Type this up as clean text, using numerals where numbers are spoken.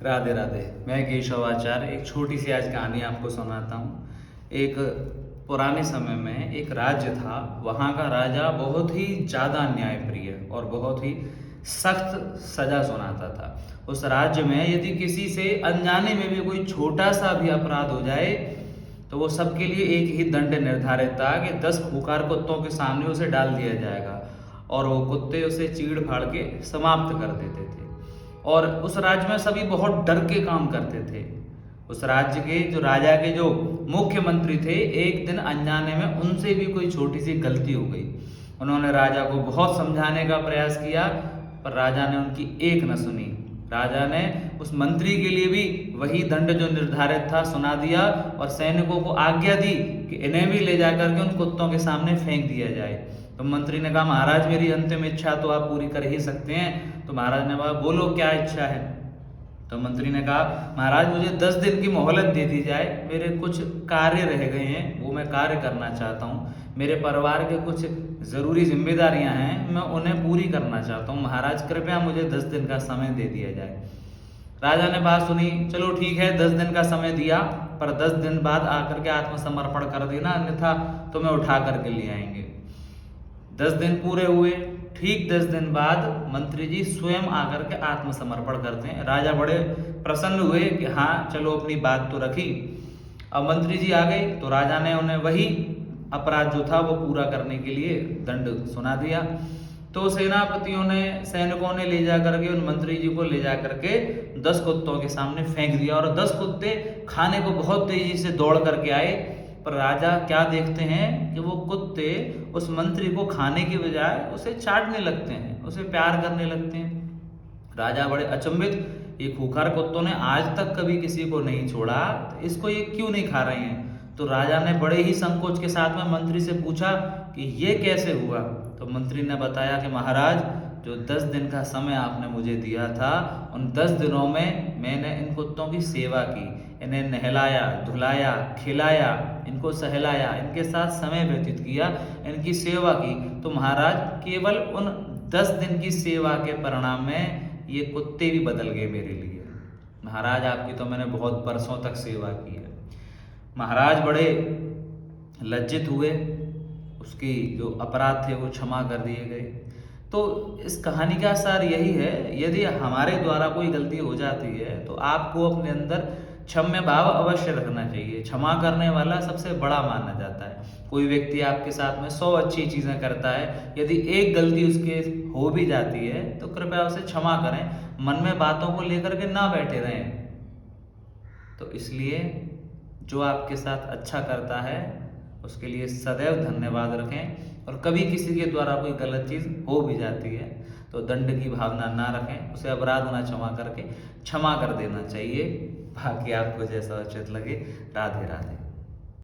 राधे राधे। मैं केशव आचार्य एक छोटी सी आज कहानी आपको सुनाता हूँ। एक पुराने समय में एक राज्य था। वहाँ का राजा बहुत ही ज़्यादा न्यायप्रिय और बहुत ही सख्त सजा सुनाता था। उस राज्य में यदि किसी से अनजाने में भी कोई छोटा सा भी अपराध हो जाए तो वो सबके लिए एक ही दंड निर्धारित था कि 10 खूंखार कुत्तों के सामने उसे डाल दिया जाएगा और वो कुत्ते उसे चीड़ फाड़ के समाप्त कर देते थे। और उस राज्य में सभी बहुत डर के काम करते थे। उस राज्य के जो राजा के जो मुख्यमंत्री थे, एक दिन अनजाने में उनसे भी कोई छोटी सी गलती हो गई। उन्होंने राजा को बहुत समझाने का प्रयास किया पर राजा ने उनकी एक न सुनी। राजा ने उस मंत्री के लिए भी वही दंड जो निर्धारित था सुना दिया और सैनिकों को आज्ञा दी कि इन्हें भी ले जाकर के उन कुत्तों के सामने फेंक दिया जाए। तो मंत्री ने कहा, महाराज मेरी अंतिम इच्छा तो आप पूरी कर ही सकते हैं। तो महाराज ने कहा, बोलो क्या इच्छा है। तो मंत्री ने कहा, महाराज मुझे 10 दिन की मोहलत दे दी जाए। मेरे कुछ कार्य रह गए हैं, वो मैं कार्य करना चाहता हूँ। मेरे परिवार के कुछ ज़रूरी जिम्मेदारियां हैं, मैं उन्हें पूरी करना चाहता हूँ। महाराज कृपया मुझे 10 दिन का समय दे दिया जाए। राजा ने बात सुनी, चलो ठीक है 10 दिन का समय दिया, पर 10 दिन बाद आकर के आत्मसमर्पण कर देना, अन्यथा तुम्हें उठा करके ले आएंगे। 10 दिन पूरे हुए। ठीक 10 दिन बाद मंत्री जी स्वयं आकर के आत्मसमर्पण करते हैं। राजा बड़े प्रसन्न हुए कि हाँ चलो अपनी बात तो रखी। अब मंत्री जी आ गए तो राजा ने उन्हें वही अपराध जो था वो पूरा करने के लिए दंड सुना दिया। तो सेनापतियों ने, सैनिकों ने ले जा करके उन मंत्री जी को ले जा करके 10 कुत्तों के सामने फेंक दिया और 10 कुत्ते खाने को बहुत तेजी से दौड़ करके आए। पर राजा क्या देखते हैं कि वो कुत्ते उस मंत्री को खाने की बजाय उसे चाटने लगते हैं, उसे प्यार करने लगते हैं। राजा बड़े अचंभित, ये खूंखार कुत्तों ने आज तक कभी किसी को नहीं छोड़ा, तो इसको ये क्यों नहीं खा रहे हैं। तो राजा ने बड़े ही संकोच के साथ में मंत्री से पूछा कि ये कैसे हुआ। तो मंत्री ने बताया कि महाराज जो 10 दिन का समय आपने मुझे दिया था, उन 10 दिनों में मैंने इन कुत्तों की सेवा की, इन्हें नहलाया, धुलाया, खिलाया, इनको सहलाया, इनके साथ समय व्यतीत किया, इनकी सेवा की। तो महाराज केवल उन 10 दिन की सेवा के परिणाम में ये कुत्ते भी बदल गए मेरे लिए। महाराज आपकी तो मैंने बहुत बरसों तक सेवा की है। महाराज बड़े लज्जित हुए, उसकी जो अपराध थे वो क्षमा कर दिए गए। तो इस कहानी का सार यही है, यदि हमारे द्वारा कोई गलती हो जाती है तो आपको अपने अंदर क्षम्य भाव अवश्य रखना चाहिए। क्षमा करने वाला सबसे बड़ा माना जाता है। कोई व्यक्ति आपके साथ में 100 अच्छी चीज़ें करता है, यदि एक गलती उसके हो भी जाती है तो कृपया उसे क्षमा करें। मन में बातों को लेकर के ना बैठे रहें। तो इसलिए जो आपके साथ अच्छा करता है उसके लिए सदैव धन्यवाद रखें। और कभी किसी के द्वारा कोई गलत चीज़ हो भी जाती है तो दंड की भावना ना रखें, उसे अपराध ना क्षमा करके क्षमा कर देना चाहिए। बाकी आपको जैसा उचित लगे। राधे राधे।